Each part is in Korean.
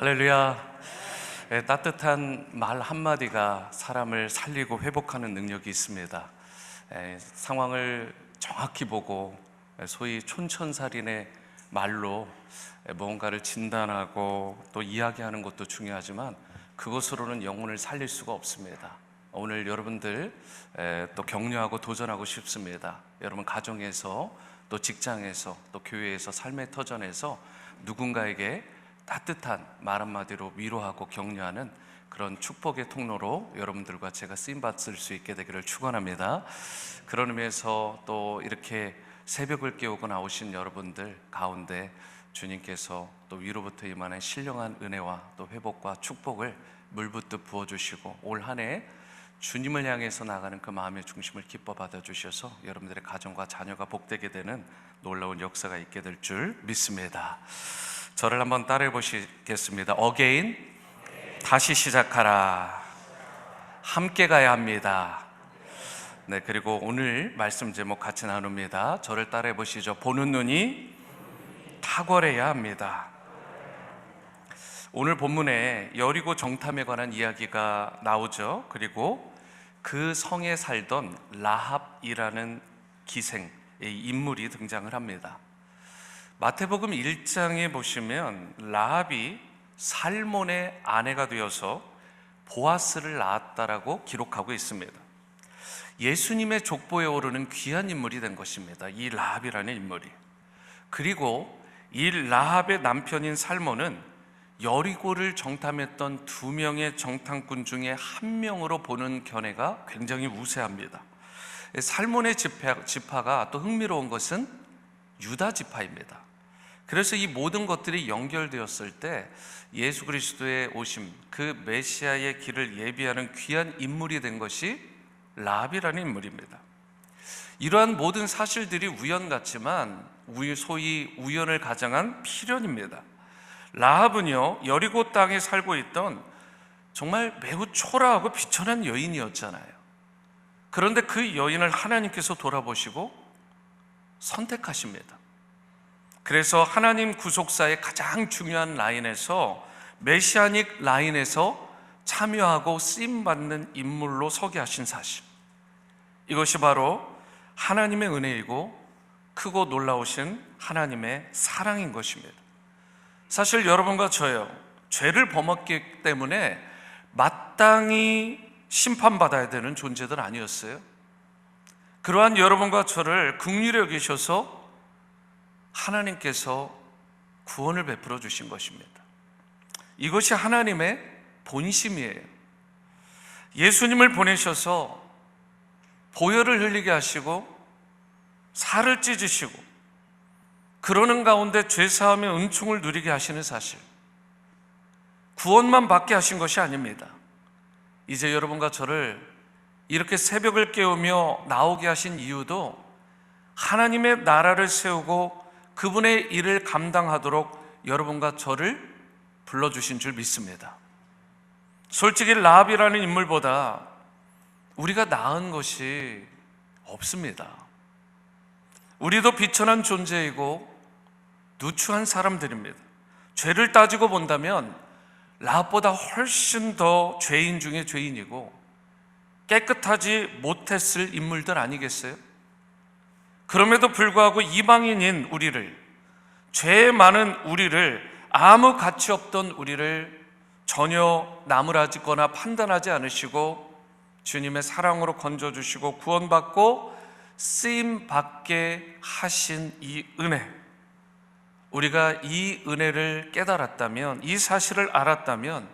할렐루야. 따뜻한 말 한마디가 사람을 살리고 회복하는 능력이 있습니다. 상황을 정확히 보고 소위 촌천살인의 말로 무언가를 진단하고 또 이야기하는 것도 중요하지만 그것으로는 영혼을 살릴 수가 없습니다. 오늘 여러분들 또 격려하고 도전하고 싶습니다. 여러분 가정에서 또 직장에서 또 교회에서 삶의 터전에서 누군가에게 따뜻한 말 한마디로 위로하고 격려하는 그런 축복의 통로로 여러분들과 제가 쓰임받을 수 있게 되기를 축원합니다. 그런 의미에서 또 이렇게 새벽을 깨우고 나오신 여러분들 가운데 주님께서 또 위로부터 임하는 신령한 은혜와 또 회복과 축복을 물붓듯 부어주시고 올 한 해 주님을 향해서 나가는 그 마음의 중심을 기뻐 받아주셔서 여러분들의 가정과 자녀가 복되게 되는 놀라운 역사가 있게 될 줄 믿습니다. 저를 한번 따라해 보시겠습니다. Again, 다시 시작하라. 함께 가야 합니다. 네, 그리고 오늘 말씀 제목 같이 나눕니다. 저를 따라해 보시죠. 보는 눈이 탁월해야 합니다. 오늘 본문에 여리고 정탐에 관한 이야기가 나오죠. 그리고 그 성에 살던 라합이라는 기생, 인물이 등장을 합니다. 마태복음 1장에 보시면 라합이 살몬의 아내가 되어서 보아스를 낳았다라고 기록하고 있습니다. 예수님의 족보에 오르는 귀한 인물이 된 것입니다. 이 라합이라는 인물이. 그리고 이 라합의 남편인 살몬은 여리고를 정탐했던 2명의 정탐꾼 중에 1명으로 보는 견해가 굉장히 우세합니다. 살몬의 지파가 또 흥미로운 것은 유다 지파입니다. 그래서 이 모든 것들이 연결되었을 때 예수 그리스도의 오심, 그 메시아의 길을 예비하는 귀한 인물이 된 것이 라합이라는 인물입니다. 이러한 모든 사실들이 우연 같지만 소위 우연을 가장한 필연입니다. 라합은요, 여리고 땅에 살고 있던 정말 매우 초라하고 비천한 여인이었잖아요. 그런데 그 여인을 하나님께서 돌아보시고 선택하십니다. 그래서 하나님 구속사의 가장 중요한 라인에서, 메시아닉 라인에서 참여하고 쓰임받는 인물로 서게 하신 사실, 이것이 바로 하나님의 은혜이고 크고 놀라우신 하나님의 사랑인 것입니다. 사실 여러분과 저요, 죄를 범했기 때문에 마땅히 심판받아야 되는 존재들 아니었어요? 그러한 여러분과 저를 긍휼히 여기셔서 하나님께서 구원을 베풀어 주신 것입니다. 이것이 하나님의 본심이에요. 예수님을 보내셔서 보혈을 흘리게 하시고 살을 찢으시고 그러는 가운데 죄사함의 은총을 누리게 하시는 사실, 구원만 받게 하신 것이 아닙니다. 이제 여러분과 저를 이렇게 새벽을 깨우며 나오게 하신 이유도 하나님의 나라를 세우고 그분의 일을 감당하도록 여러분과 저를 불러주신 줄 믿습니다. 솔직히 라합이라는 인물보다 우리가 나은 것이 없습니다. 우리도 비천한 존재이고 누추한 사람들입니다. 죄를 따지고 본다면 라합보다 훨씬 더 죄인 중에 죄인이고 깨끗하지 못했을 인물들 아니겠어요? 그럼에도 불구하고 이방인인 우리를, 죄 많은 우리를, 아무 가치 없던 우리를 전혀 나무라지거나 판단하지 않으시고 주님의 사랑으로 건져주시고 구원받고 쓰임받게 하신 이 은혜, 우리가 이 은혜를 깨달았다면, 이 사실을 알았다면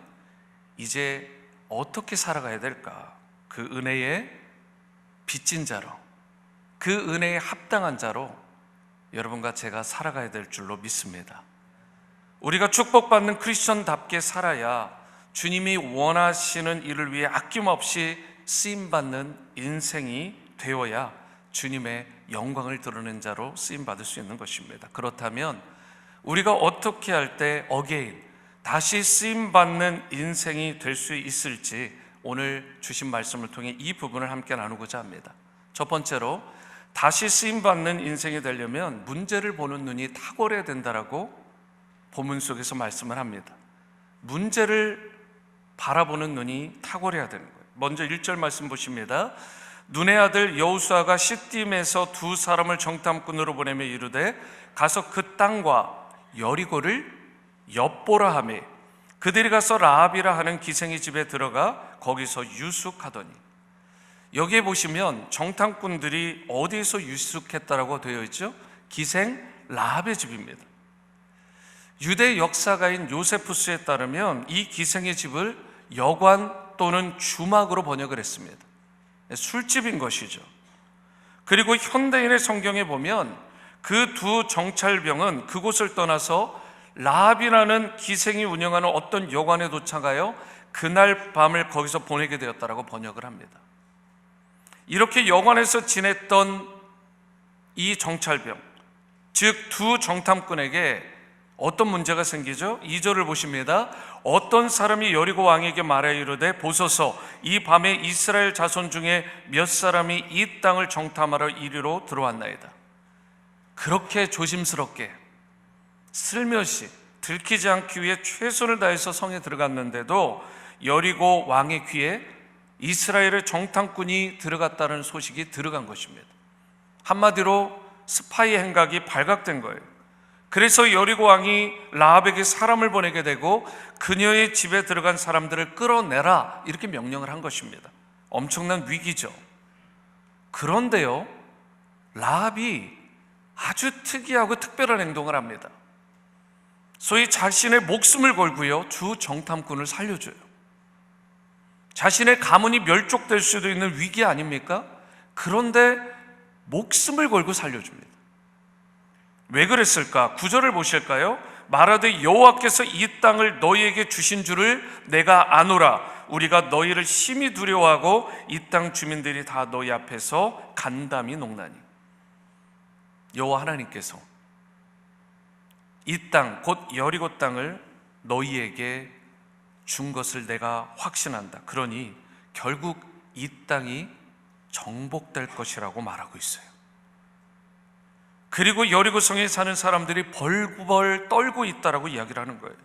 이제 어떻게 살아가야 될까? 그 은혜의 빚진 자로, 그 은혜에 합당한 자로 여러분과 제가 살아가야 될 줄로 믿습니다. 우리가 축복받는 크리스천답게 살아야 주님이 원하시는 일을 위해 아낌없이 쓰임받는 인생이 되어야 주님의 영광을 드러낸 자로 쓰임받을 수 있는 것입니다. 그렇다면 우리가 어떻게 할 때 again, 다시 쓰임받는 인생이 될 수 있을지 오늘 주신 말씀을 통해 이 부분을 함께 나누고자 합니다. 첫 번째로, 다시 쓰임받는 인생이 되려면 문제를 보는 눈이 탁월해야 된다라고 본문 속에서 말씀을 합니다. 문제를 바라보는 눈이 탁월해야 되는 거예요. 먼저 1절 말씀 보십니다. 눈의 아들 여호수아가 시딤에서 두 사람을 정탐꾼으로 보내며 이르되 가서 그 땅과 여리고를 엿보라 하매 그들이 가서 라합이라 하는 기생의 집에 들어가 거기서 유숙하더니, 여기에 보시면 정탐꾼들이 어디에서 유숙했다라고 되어 있죠? 기생 라합의 집입니다. 유대 역사가인 요세푸스에 따르면 이 기생의 집을 여관 또는 주막으로 번역을 했습니다. 술집인 것이죠. 그리고 현대인의 성경에 보면 그 두 정찰병은 그곳을 떠나서 라합이라는 기생이 운영하는 어떤 여관에 도착하여 그날 밤을 거기서 보내게 되었다라고 번역을 합니다. 이렇게 여관에서 지냈던 이 정찰병, 즉 두 정탐꾼에게 어떤 문제가 생기죠? 2절을 보십니다. 어떤 사람이 여리고 왕에게 말하여 이르되 보소서 이 밤에 이스라엘 자손 중에 몇 사람이 이 땅을 정탐하러 이리로 들어왔나이다. 그렇게 조심스럽게 슬며시 들키지 않기 위해 최선을 다해서 성에 들어갔는데도 여리고 왕의 귀에 이스라엘의 정탐꾼이 들어갔다는 소식이 들어간 것입니다. 한마디로 스파이 행각이 발각된 거예요. 그래서 여리고 왕이 라합에게 사람을 보내게 되고 그녀의 집에 들어간 사람들을 끌어내라 이렇게 명령을 한 것입니다. 엄청난 위기죠. 그런데요, 라합이 아주 특이하고 특별한 행동을 합니다. 소위 자신의 목숨을 걸고요, 주 정탐꾼을 살려줘요. 자신의 가문이 멸족될 수도 있는 위기 아닙니까? 그런데 목숨을 걸고 살려줍니다. 왜 그랬을까? 9절을 보실까요? 말하되 여호와께서 이 땅을 너희에게 주신 줄을 내가 아노라. 우리가 너희를 심히 두려워하고 이 땅 주민들이 다 너희 앞에서 간담이 녹나니. 여호와 하나님께서 이 땅, 곧 여리고 땅을 너희에게 준 것을 내가 확신한다. 그러니 결국 이 땅이 정복될 것이라고 말하고 있어요. 그리고 여리고성에 사는 사람들이 벌벌 떨고 있다라고 이야기를 하는 거예요.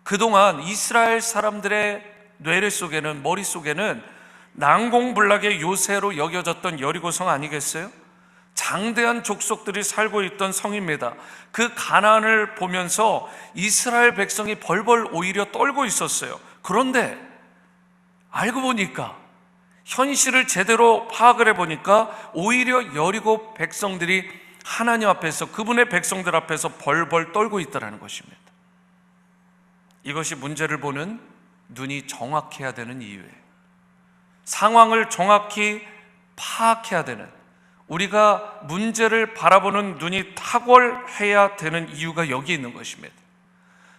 그동안 이스라엘 사람들의 뇌 속에는, 머릿속에는 난공불락의 요새로 여겨졌던 여리고성 아니겠어요? 장대한 족속들이 살고 있던 성입니다. 그 가나안을 보면서 이스라엘 백성이 벌벌 오히려 떨고 있었어요. 그런데 알고 보니까, 현실을 제대로 파악을 해보니까 오히려 여리고 백성들이 하나님 앞에서, 그분의 백성들 앞에서 벌벌 떨고 있다는 것입니다. 이것이 문제를 보는 눈이 정확해야 되는 이유예요. 상황을 정확히 파악해야 되는, 우리가 문제를 바라보는 눈이 탁월해야 되는 이유가 여기 있는 것입니다.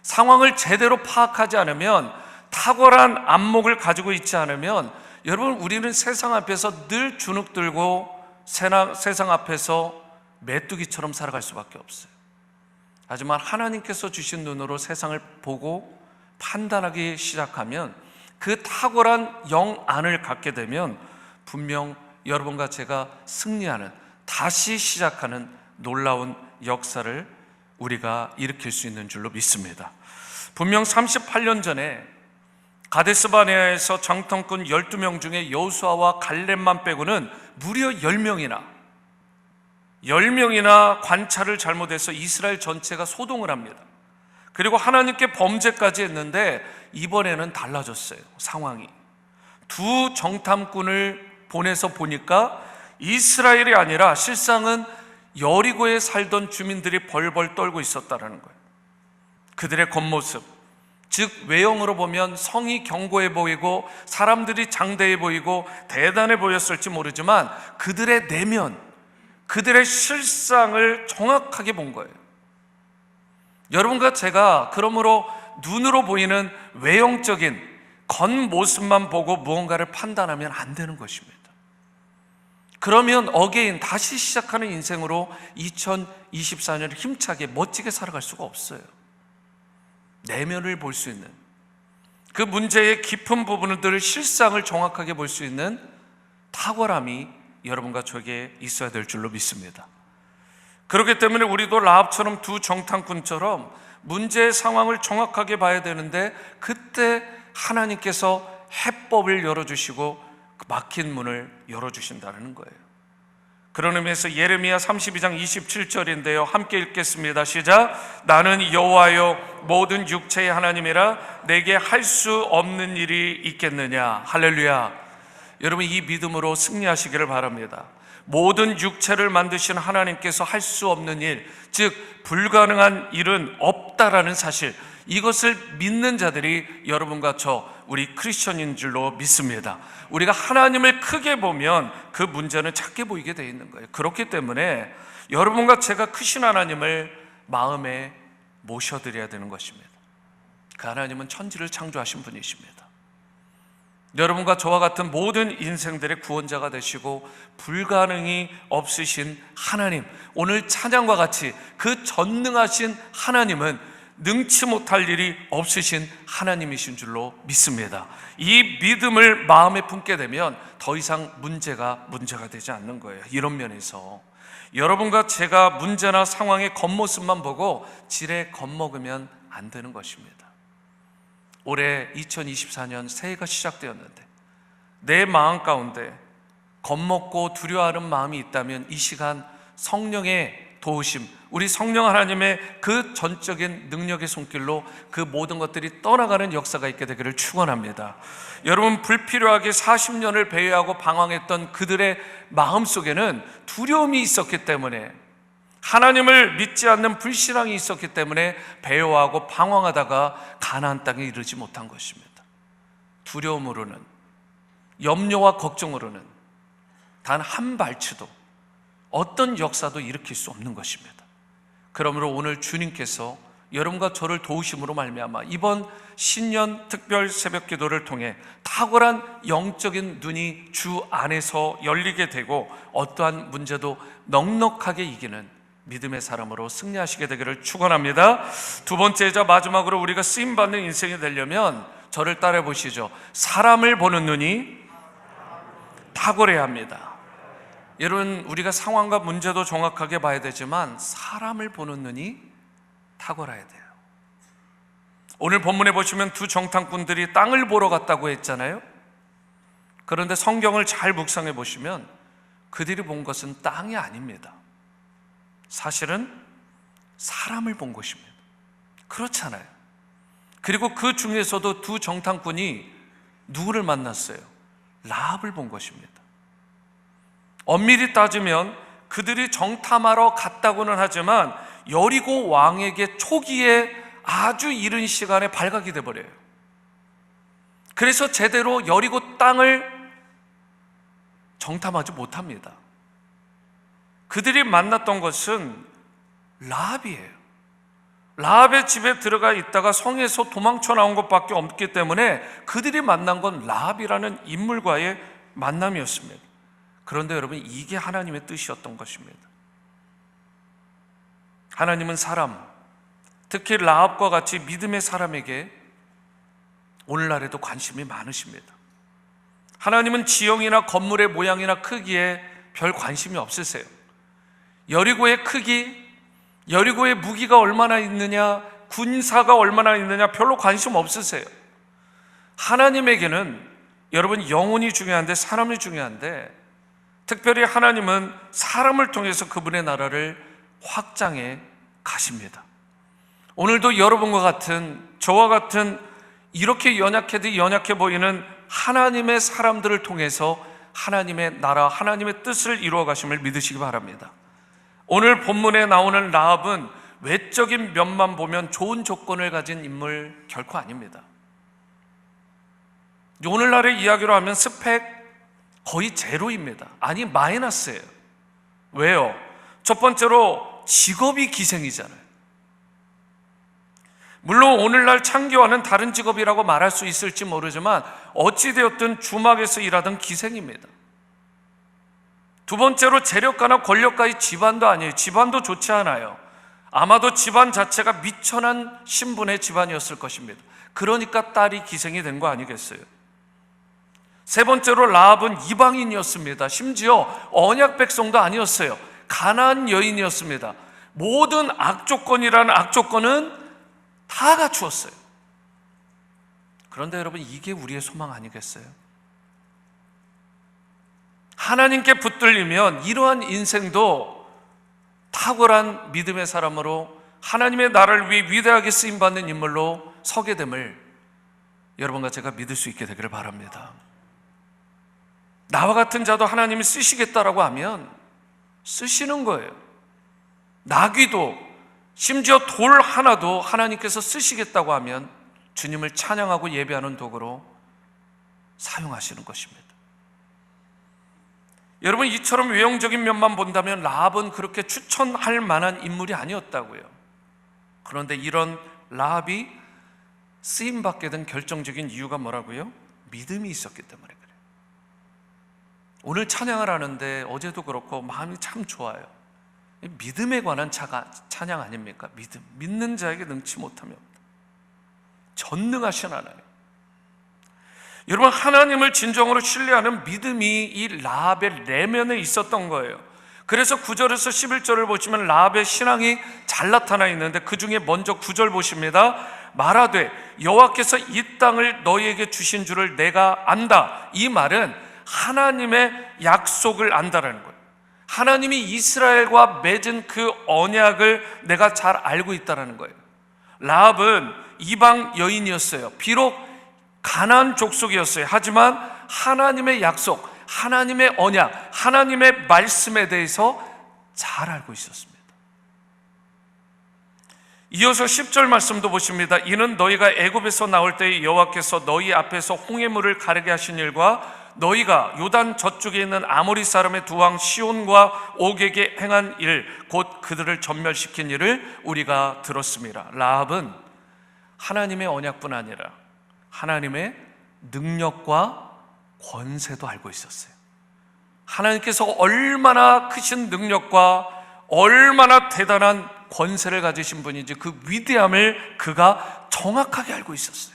상황을 제대로 파악하지 않으면, 탁월한 안목을 가지고 있지 않으면, 여러분, 우리는 세상 앞에서 늘 주눅들고 세상 앞에서 메뚜기처럼 살아갈 수밖에 없어요. 하지만 하나님께서 주신 눈으로 세상을 보고 판단하기 시작하면, 그 탁월한 영안을 갖게 되면 분명 여러분과 제가 승리하는, 다시 시작하는 놀라운 역사를 우리가 일으킬 수 있는 줄로 믿습니다. 분명 38년 전에 가데스바네아에서 정탐꾼 12명 중에 여호수아와 갈렙만 빼고는 무려 10명이나 관찰을 잘못해서 이스라엘 전체가 소동을 합니다. 그리고 하나님께 범죄까지 했는데 이번에는 달라졌어요. 상황이. 두 정탐꾼을 보내서 보니까 이스라엘이 아니라 실상은 여리고에 살던 주민들이 벌벌 떨고 있었다는 거예요. 그들의 겉모습, 즉 외형으로 보면 성이 견고해 보이고 사람들이 장대해 보이고 대단해 보였을지 모르지만 그들의 내면, 그들의 실상을 정확하게 본 거예요. 여러분과 제가 그러므로 눈으로 보이는 외형적인 겉모습만 보고 무언가를 판단하면 안 되는 것입니다. 그러면 어게인, 다시 시작하는 인생으로 2024년을 힘차게 멋지게 살아갈 수가 없어요. 내면을 볼 수 있는, 그 문제의 깊은 부분들을, 실상을 정확하게 볼 수 있는 탁월함이 여러분과 저에게 있어야 될 줄로 믿습니다. 그렇기 때문에 우리도 라합처럼 두 정탐꾼처럼 문제의 상황을 정확하게 봐야 되는데 그때 하나님께서 해법을 열어주시고 그 막힌 문을 열어주신다는 거예요. 그런 의미에서 예레미야 32장 27절인데요, 함께 읽겠습니다. 시작. 나는 여호와여 모든 육체의 하나님이라 내게 할 수 없는 일이 있겠느냐. 할렐루야. 여러분, 이 믿음으로 승리하시기를 바랍니다. 모든 육체를 만드신 하나님께서 할 수 없는 일, 즉 불가능한 일은 없다라는 사실, 이것을 믿는 자들이 여러분과 저, 우리 크리스천인 줄로 믿습니다. 우리가 하나님을 크게 보면 그 문제는 작게 보이게 되어 있는 거예요. 그렇기 때문에 여러분과 제가 크신 하나님을 마음에 모셔드려야 되는 것입니다. 그 하나님은 천지를 창조하신 분이십니다. 여러분과 저와 같은 모든 인생들의 구원자가 되시고 불가능이 없으신 하나님, 오늘 찬양과 같이 그 전능하신 하나님은 능치 못할 일이 없으신 하나님이신 줄로 믿습니다. 이 믿음을 마음에 품게 되면 더 이상 문제가 되지 않는 거예요. 이런 면에서 여러분과 제가 문제나 상황의 겉모습만 보고 지레 겁먹으면 안 되는 것입니다. 올해 2024년 새해가 시작되었는데 내 마음 가운데 겁먹고 두려워하는 마음이 있다면 이 시간 성령의 도우심, 우리 성령 하나님의 그 전적인 능력의 손길로 그 모든 것들이 떠나가는 역사가 있게 되기를 축원합니다. 여러분, 불필요하게 40년을 배회하고 방황했던 그들의 마음속에는 두려움이 있었기 때문에, 하나님을 믿지 않는 불신앙이 있었기 때문에 배회하고 방황하다가 가나안 땅에 이르지 못한 것입니다. 두려움으로는, 염려와 걱정으로는 단 한 발치도, 어떤 역사도 일으킬 수 없는 것입니다. 그러므로 오늘 주님께서 여러분과 저를 도우심으로 말미암아 이번 신년 특별 새벽 기도를 통해 탁월한 영적인 눈이 주 안에서 열리게 되고 어떠한 문제도 넉넉하게 이기는 믿음의 사람으로 승리하시게 되기를 축원합니다. 두 번째이자 마지막으로 우리가 쓰임받는 인생이 되려면 저를 따라해 보시죠. 사람을 보는 눈이 탁월해야 합니다. 여러분, 우리가 상황과 문제도 정확하게 봐야 되지만 사람을 보는 눈이 탁월해야 돼요. 오늘 본문에 보시면 두 정탐꾼들이 땅을 보러 갔다고 했잖아요. 그런데 성경을 잘 묵상해 보시면 그들이 본 것은 땅이 아닙니다. 사실은 사람을 본 것입니다. 그렇잖아요. 그리고 그 중에서도 두 정탐꾼이 누구를 만났어요? 라합을 본 것입니다. 엄밀히 따지면 그들이 정탐하러 갔다고는 하지만 여리고 왕에게 초기에 아주 이른 시간에 발각이 돼버려요. 그래서 제대로 여리고 땅을 정탐하지 못합니다. 그들이 만났던 것은 라합이에요. 라합의 집에 들어가 있다가 성에서 도망쳐 나온 것밖에 없기 때문에 그들이 만난 건 라합이라는 인물과의 만남이었습니다. 그런데 여러분, 이게 하나님의 뜻이었던 것입니다. 하나님은 사람, 특히 라합과 같이 믿음의 사람에게 오늘날에도 관심이 많으십니다. 하나님은 지형이나 건물의 모양이나 크기에 별 관심이 없으세요. 여리고의 크기, 여리고의 무기가 얼마나 있느냐, 군사가 얼마나 있느냐 별로 관심 없으세요. 하나님에게는 여러분, 영혼이 중요한데, 사람이 중요한데, 특별히 하나님은 사람을 통해서 그분의 나라를 확장해 가십니다. 오늘도 여러분과 같은, 저와 같은 이렇게 연약해도 연약해 보이는 하나님의 사람들을 통해서 하나님의 나라, 하나님의 뜻을 이루어 가심을 믿으시기 바랍니다. 오늘 본문에 나오는 라합은 외적인 면만 보면 좋은 조건을 가진 인물 결코 아닙니다. 오늘날의 이야기로 하면 스펙 거의 제로입니다. 아니, 마이너스예요. 왜요? 첫 번째로 직업이 기생이잖아요. 물론 오늘날 창교와는 다른 직업이라고 말할 수 있을지 모르지만 어찌되었든 주막에서 일하던 기생입니다. 두 번째로 재력가나 권력가의 집안도 아니에요. 집안도 좋지 않아요. 아마도 집안 자체가 미천한 신분의 집안이었을 것입니다. 그러니까 딸이 기생이 된 거 아니겠어요? 세 번째로 라합은 이방인이었습니다. 심지어 언약 백성도 아니었어요. 가나안 여인이었습니다. 모든 악조건이라는 악조건은 다 갖추었어요. 그런데 여러분, 이게 우리의 소망 아니겠어요? 하나님께 붙들리면 이러한 인생도 탁월한 믿음의 사람으로 하나님의 나라를 위해 위대하게 쓰임받는 인물로 서게 됨을 여러분과 제가 믿을 수 있게 되기를 바랍니다. 나와 같은 자도 하나님이 쓰시겠다라고 하면 쓰시는 거예요. 나귀도, 심지어 돌 하나도 하나님께서 쓰시겠다고 하면 주님을 찬양하고 예배하는 도구로 사용하시는 것입니다. 여러분, 이처럼 외형적인 면만 본다면 라합은 그렇게 추천할 만한 인물이 아니었다고요. 그런데 이런 라합이 쓰임받게 된 결정적인 이유가 뭐라고요? 믿음이 있었기 때문에 그래요. 오늘 찬양을 하는데 어제도 그렇고 마음이 참 좋아요. 믿음에 관한 찬양 아닙니까? 믿는 자에게 능치 못함이 없다. 전능하신 하나님. 여러분, 하나님을 진정으로 신뢰하는 믿음이 이 라합의 내면에 있었던 거예요. 그래서 9절에서 11절을 보시면 라합의 신앙이 잘 나타나 있는데, 그 중에 먼저 9절 보십니다. 말하되 여호와께서 이 땅을 너희에게 주신 줄을 내가 안다. 이 말은 하나님의 약속을 안다라는 거예요. 하나님이 이스라엘과 맺은 그 언약을 내가 잘 알고 있다는 거예요. 라합은 이방 여인이었어요. 비록 가나안 족속이었어요. 하지만 하나님의 약속, 하나님의 언약, 하나님의 말씀에 대해서 잘 알고 있었습니다. 이어서 10절 말씀도 보십니다. 이는 너희가 애굽에서 나올 때에 여호와께서 너희 앞에서 홍해물을 가르게 하신 일과 너희가 요단 저쪽에 있는 아모리 사람의 두 왕 시온과 옥에게 행한 일, 곧 그들을 전멸시킨 일을 우리가 들었습니다. 라합은 하나님의 언약뿐 아니라 하나님의 능력과 권세도 알고 있었어요. 하나님께서 얼마나 크신 능력과 얼마나 대단한 권세를 가지신 분인지 그 위대함을 그가 정확하게 알고 있었어요.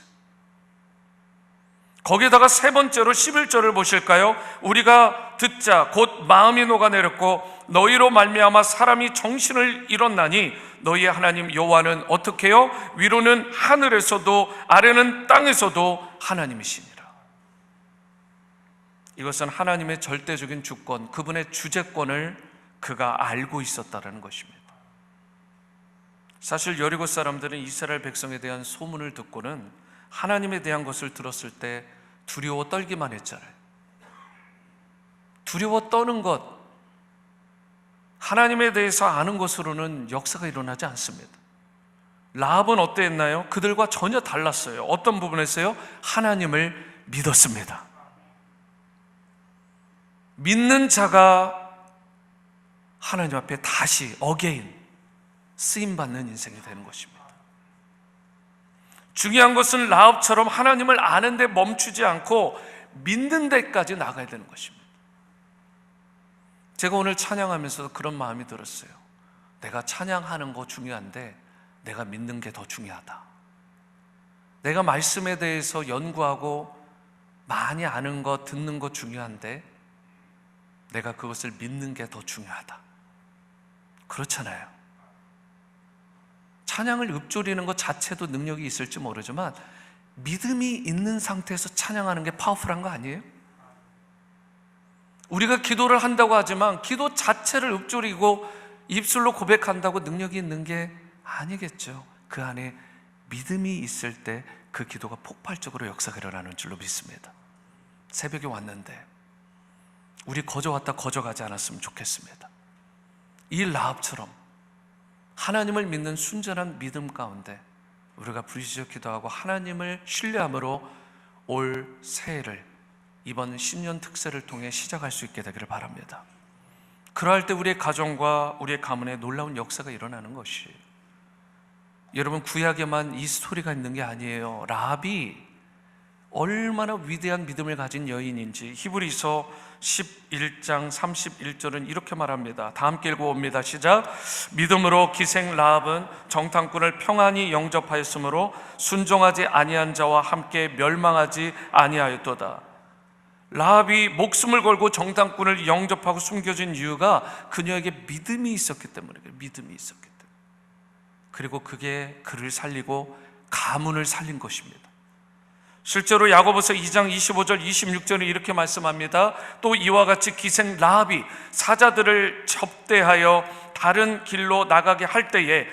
거기에다가 세 번째로 11절을 보실까요? 우리가 듣자 곧 마음이 녹아내렸고 너희로 말미암아 사람이 정신을 잃었나니 너희의 하나님 여호와는 어떻게 해요? 위로는 하늘에서도 아래는 땅에서도 하나님이시니라. 이것은 하나님의 절대적인 주권, 그분의 주재권을 그가 알고 있었다는 것입니다. 사실 여리고 사람들은 이스라엘 백성에 대한 소문을 듣고는 하나님에 대한 것을 들었을 때 두려워 떨기만 했잖아요. 두려워 떠는 것, 하나님에 대해서 아는 것으로는 역사가 일어나지 않습니다. 라합은 어땠나요? 그들과 전혀 달랐어요. 어떤 부분에서요? 하나님을 믿었습니다. 믿는 자가 하나님 앞에 다시 어게인 쓰임받는 인생이 되는 것입니다. 중요한 것은 라합처럼 하나님을 아는데 멈추지 않고 믿는 데까지 나가야 되는 것입니다. 제가 오늘 찬양하면서도 그런 마음이 들었어요. 내가 찬양하는 거 중요한데 내가 믿는 게 더 중요하다. 내가 말씀에 대해서 연구하고 많이 아는 거, 듣는 거 중요한데 내가 그것을 믿는 게 더 중요하다. 그렇잖아요. 찬양을 읊조리는 것 자체도 능력이 있을지 모르지만 믿음이 있는 상태에서 찬양하는 게 파워풀한 거 아니에요? 우리가 기도를 한다고 하지만 기도 자체를 읊조리고 입술로 고백한다고 능력이 있는 게 아니겠죠. 그 안에 믿음이 있을 때 그 기도가 폭발적으로 역사가 일어나는 줄로 믿습니다. 새벽에 왔는데 우리 거저 왔다 거저 가지 않았으면 좋겠습니다. 이 라합처럼 하나님을 믿는 순전한 믿음 가운데 우리가 부르짖어 기도하고 하나님을 신뢰함으로 올 새해를, 이번 신년 특세를 통해 시작할 수 있게 되기를 바랍니다. 그러할 때 우리의 가정과 우리의 가문에 놀라운 역사가 일어나는 것이, 여러분 구약에만 이 스토리가 있는 게 아니에요. 라합이 얼마나 위대한 믿음을 가진 여인인지 히브리서 11장 31절은 이렇게 말합니다. 다 함께 읽어봅니다. 시작. 믿음으로 기생 라합은 정탐꾼을 평안히 영접하였으므로 순종하지 아니한 자와 함께 멸망하지 아니하였도다. 라합이 목숨을 걸고 정탐꾼을 영접하고 숨겨진 이유가 그녀에게 믿음이 있었기 때문에, 믿음이 있었기 때문에. 그리고 그게 그를 살리고 가문을 살린 것입니다. 실제로 야고보서 2장 25절 26절에 이렇게 말씀합니다. 또 이와 같이 기생 라합이 사자들을 접대하여 다른 길로 나가게 할 때에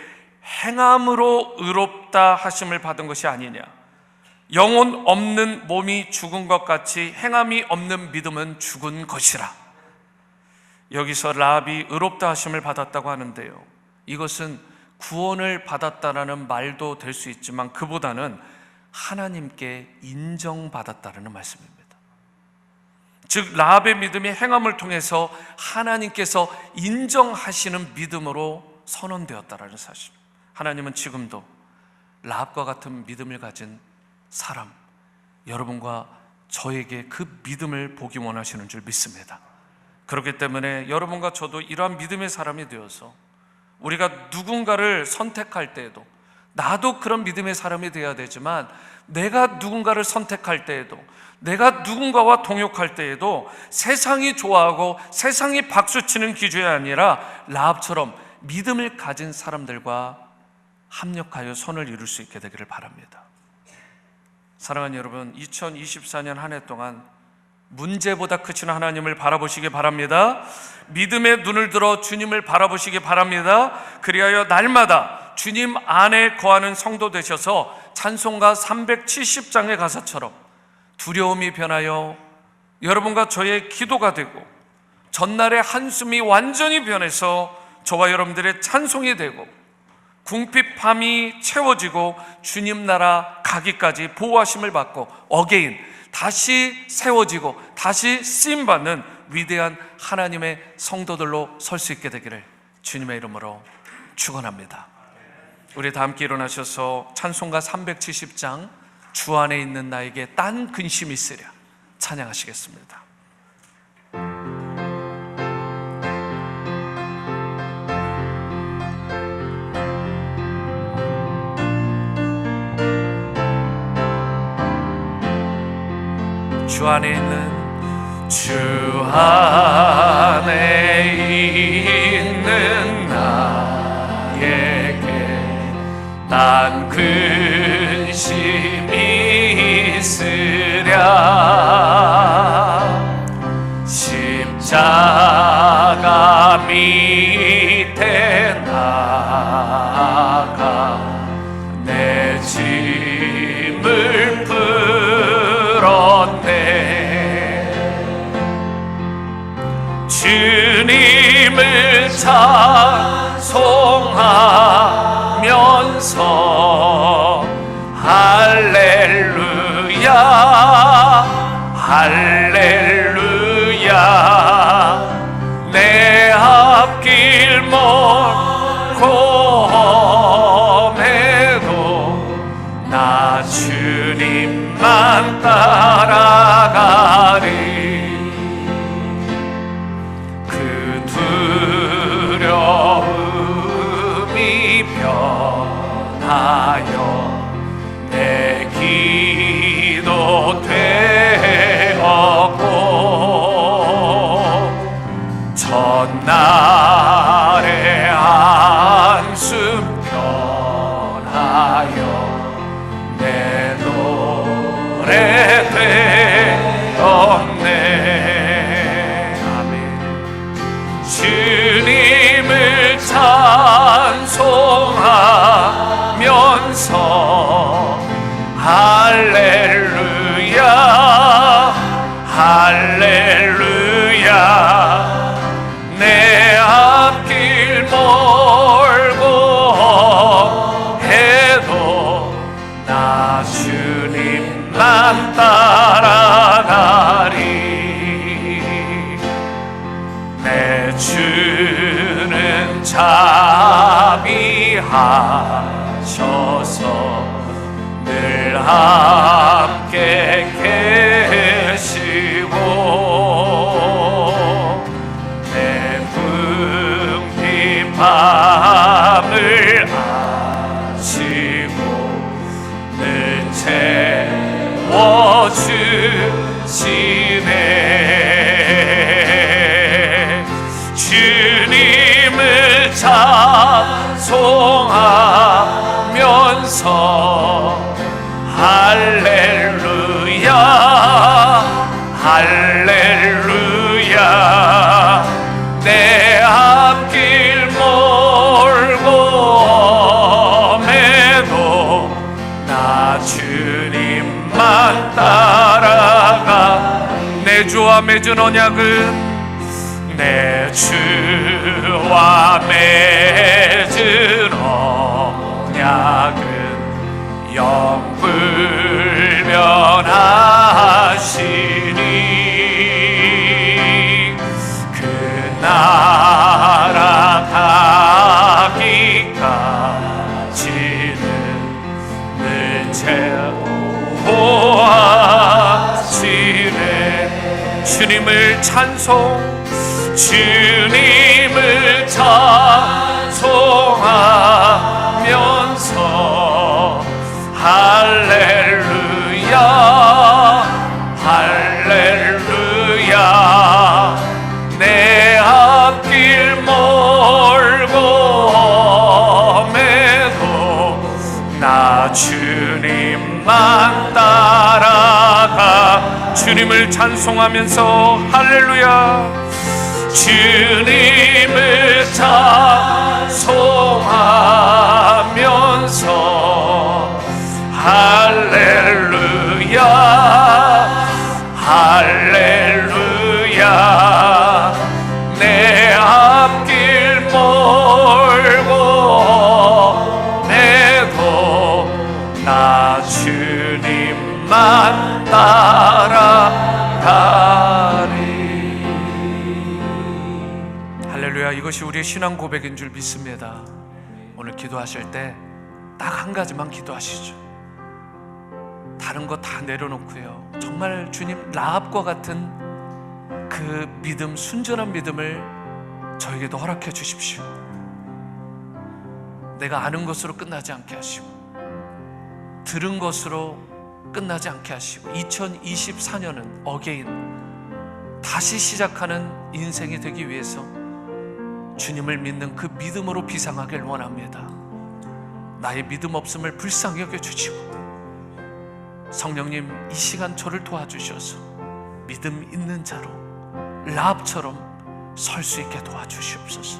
행함으로 의롭다 하심을 받은 것이 아니냐. 영혼 없는 몸이 죽은 것 같이 행함이 없는 믿음은 죽은 것이라. 여기서 라합이 의롭다 하심을 받았다고 하는데요, 이것은 구원을 받았다라는 말도 될 수 있지만 그보다는 하나님께 인정받았다라는 말씀입니다. 즉 라합의 믿음이 행함을 통해서 하나님께서 인정하시는 믿음으로 선언되었다라는 사실. 하나님은 지금도 라합과 같은 믿음을 가진 사람, 여러분과 저에게 그 믿음을 보기 원하시는 줄 믿습니다. 그렇기 때문에 여러분과 저도 이러한 믿음의 사람이 되어서 우리가 누군가를 선택할 때에도, 나도 그런 믿음의 사람이 되어야 되지만 내가 누군가를 선택할 때에도, 내가 누군가와 동역할 때에도 세상이 좋아하고 세상이 박수치는 기준이 아니라 라합처럼 믿음을 가진 사람들과 합력하여 선을 이룰 수 있게 되기를 바랍니다. 사랑하는 여러분, 2024년 한 해 동안 문제보다 크신 하나님을 바라보시기 바랍니다. 믿음의 눈을 들어 주님을 바라보시기 바랍니다. 그리하여 날마다 주님 안에 거하는 성도 되셔서 찬송가 370장의 가사처럼 두려움이 변하여 여러분과 저의 기도가 되고, 전날의 한숨이 완전히 변해서 저와 여러분들의 찬송이 되고, 궁핍함이 채워지고 주님 나라 가기까지 보호하심을 받고 어게인 다시 세워지고 다시 쓰임받는 위대한 하나님의 성도들로 설 수 있게 되기를 주님의 이름으로 축원합니다. 우리 다 함께 일어나셔서 찬송가 370장 주 안에 있는 나에게 딴 근심이 있으랴 찬양하시겠습니다. 주 안에 있는, 주 안에 있는 나에게 난 근심이 있으랴. 십자가 밑에 나가 내 짐을 주님을 찬송하면서 할렐루야 할렐루야. 내 앞길 멀고 험해도 나 주님만 따라가리. 두려움이 변하여 내 기도 되었고, 전날의 한숨 변하여 내 노래 되었네. 아멘. 주님을 찬송하면서 할렐루야 할렐루야. 내 앞길 멀고 해도 나 주님만 따라가리. 내 주는 자비하셔서 늘 함께 계시고, 내 궁핍함을 아시고 늘 채워주시네. 주님을 찬송하 하면서 할렐루야 할렐루야 내 앞길 몰고 험해도 나 주님만 따라가 내 주와 맺은 언약은 내 주와 맺은 언약은 영불변하시니 그 나라 가기까지는 늘 보아지네 주님을 찬송하면서 할렐루야 할렐루야 내 앞길 몰고 험해도 나 주님만 따라가 주님을 찬송하면서 할렐루야 주님을 찬송하면서 할렐루야 할렐루야 내 앞길 몰고 내도 나 주님만 따라가리. 할렐루야. 이것이 우리의 신앙 고백인 줄 믿습니다. 오늘 기도하실 때 딱 한 가지만 기도하시죠. 다른 거 다 내려놓고요, 정말 주님 라합과 같은 그 믿음, 순전한 믿음을 저에게도 허락해 주십시오. 내가 아는 것으로 끝나지 않게 하시고 들은 것으로 끝나지 않게 하시고 2024년은 어게인 다시 시작하는 인생이 되기 위해서 주님을 믿는 그 믿음으로 비상하길 원합니다. 나의 믿음 없음을 불쌍히 여겨주시고 성령님 이 시간 저를 도와주셔서 믿음 있는 자로 라합처럼 설 수 있게 도와주시옵소서.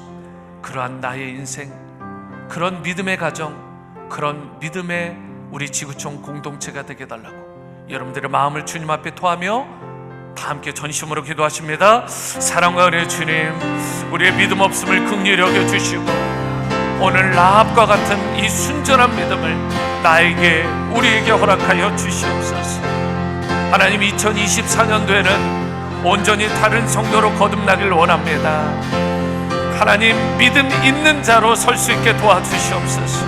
그러한 나의 인생, 그런 믿음의 가정, 그런 믿음의 우리 지구촌 공동체가 되게 해달라고 여러분들의 마음을 주님 앞에 토하며 다 함께 전심으로 기도하십니다. 사랑과 은혜의 주님, 우리의 믿음 없음을 긍휼히 여겨주시고 오늘 라합과 같은 이 순전한 믿음을 나에게, 우리에게 허락하여 주시옵소서. 하나님, 2024년도에는 온전히 다른 성도로 거듭나길 원합니다. 하나님, 믿음 있는 자로 설 수 있게 도와주시옵소서.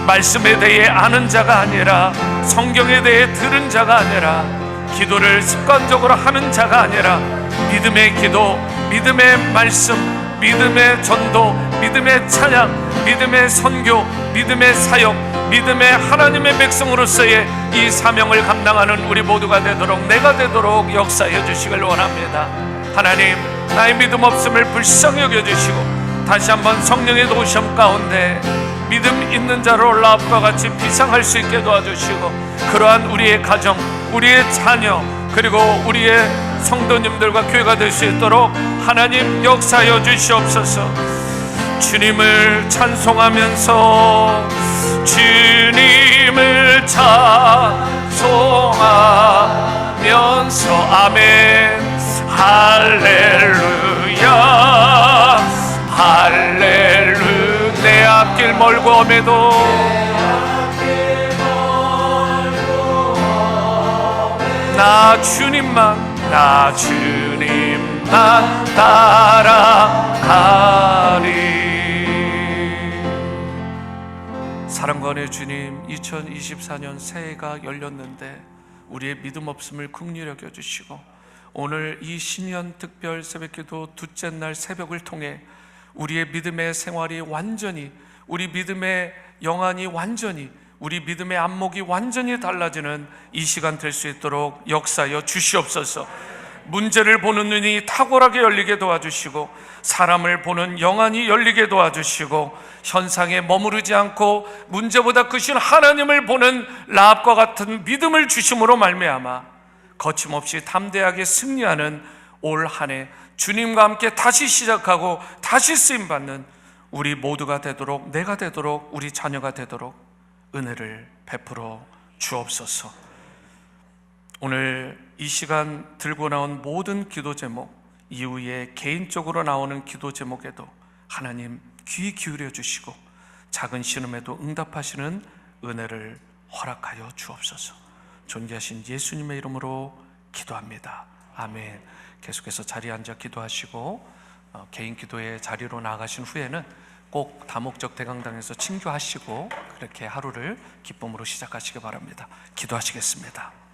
말씀에 대해 아는 자가 아니라, 성경에 대해 들은 자가 아니라, 기도를 습관적으로 하는 자가 아니라 믿음의 기도, 믿음의 말씀, 믿음의 전도, 믿음의 찬양, 믿음의 선교, 믿음의 사역, 믿음의 하나님의 백성으로서의 이 사명을 감당하는 우리 모두가 되도록, 내가 되도록 역사해 주시길 원합니다. 하나님, 나의 믿음 없음을 불쌍히 여겨주시고 다시 한번 성령의 도우심 가운데 믿음 있는 자로 라합과 같이 비상할 수 있게 도와주시고 그러한 우리의 가정, 우리의 자녀, 그리고 우리의 성도님들과 교회가 될 수 있도록 하나님 역사하여 주시옵소서. 주님을 찬송하면서 주님을 찬송하면서 아멘. 할렐루야 할렐루야. 내 앞길 멀고 험해도 나 주님만 따라가리. 사랑과 은혜의 주님, 2024년 새해가 열렸는데 우리의 믿음 없음을 긍휼히 여겨주시고 오늘 이 신년 특별 새벽기도 둘째 날 새벽을 통해 우리의 믿음의 생활이 완전히, 우리 믿음의 영안이 완전히, 우리 믿음의 안목이 완전히 달라지는 이 시간 될 수 있도록 역사하여 주시옵소서. 문제를 보는 눈이 탁월하게 열리게 도와주시고 사람을 보는 영안이 열리게 도와주시고 현상에 머무르지 않고 문제보다 크신 하나님을 보는 라합과 같은 믿음을 주심으로 말미암아 거침없이 담대하게 승리하는 올 한 해 주님과 함께 다시 시작하고 다시 쓰임받는 우리 모두가 되도록, 내가 되도록, 우리 자녀가 되도록 은혜를 베풀어 주옵소서. 오늘 이 시간 들고 나온 모든 기도 제목 이후에 개인적으로 나오는 기도 제목에도 하나님 귀 기울여 주시고 작은 신음에도 응답하시는 은혜를 허락하여 주옵소서. 존귀하신 예수님의 이름으로 기도합니다. 아멘. 계속해서 자리에 앉아 기도하시고 개인 기도의 자리로 나가신 후에는 꼭 다목적 대강당에서 친교하시고 그렇게 하루를 기쁨으로 시작하시기 바랍니다. 기도하시겠습니다.